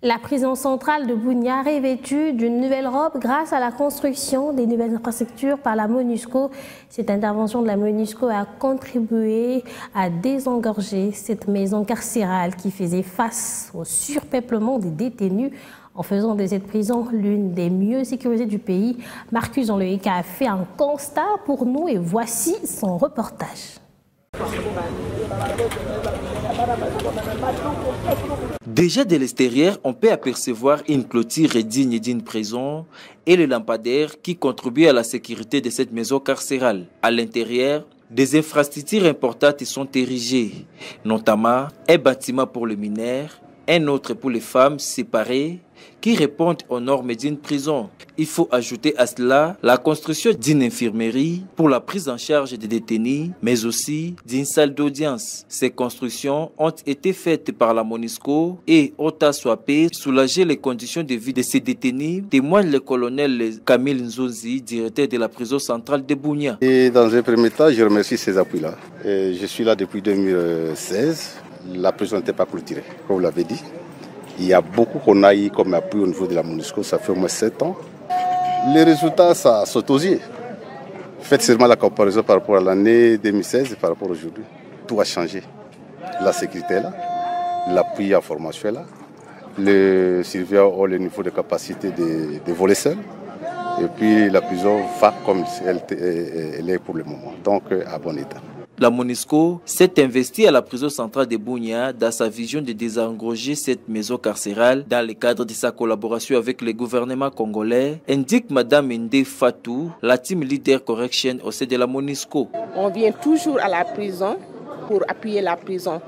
La prison centrale de Bunia est revêtue d'une nouvelle robe grâce à la construction des nouvelles infrastructures par la MONUSCO. Cette intervention de la MONUSCO a contribué à désengorger cette maison carcérale qui faisait face au surpeuplement des détenus en faisant de cette prison l'une des mieux sécurisées du pays. Marcus Jean-Loïc a fait un constat pour nous et voici son reportage. Déjà de l'extérieur, on peut apercevoir une clôture digne d'une prison et le lampadaire qui contribue à la sécurité de cette maison carcérale. À l'intérieur, des infrastructures importantes sont érigées, notamment un bâtiment pour les mineurs, un autre pour les femmes séparées qui répondent aux normes d'une prison. Il faut ajouter à cela la construction d'une infirmerie pour la prise en charge des détenus, mais aussi d'une salle d'audience. Ces constructions ont été faites par la MONUSCO et Ota Swapé soulager les conditions de vie de ces détenus, témoigne le colonel Camille Nzonzi, directeur de la prison centrale de Bunia. Et dans un premier temps, je remercie ces appuis-là. Je suis là depuis 2016. La prison n'était pas clôturée, comme vous l'avez dit. Il y a beaucoup qu'on a eu comme appui au niveau de la MONUSCO, ça fait au moins 7 ans. Les résultats, ça saute aux yeux. Faites seulement la comparaison par rapport à l'année 2016 et par rapport à aujourd'hui. Tout a changé. La sécurité est là, l'appui en formation est là, le surveillant a le niveau de capacité de voler seul. Et puis la prison va comme elle est pour le moment, donc à bon état. La MONUSCO s'est investie à la prison centrale de Bunia dans sa vision de désengorger cette maison carcérale dans le cadre de sa collaboration avec le gouvernement congolais, indique Madame Ndé Fatou, la team leader correction au sein de la MONUSCO. On vient toujours à la prison pour appuyer la prison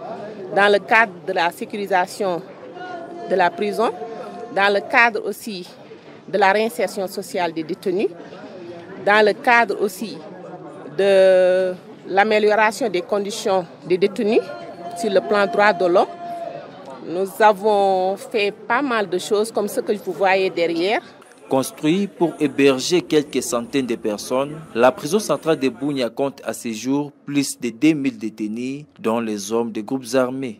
dans le cadre de la sécurisation de la prison, dans le cadre aussi de la réinsertion sociale des détenus, dans le cadre aussi de l'amélioration des conditions des détenus sur le plan droit de l'homme. Nous avons fait pas mal de choses comme ce que vous voyez derrière. Construit pour héberger quelques centaines de personnes, la prison centrale de Bunia compte à ce jour plus de 2000 détenus, dont les hommes des groupes armés.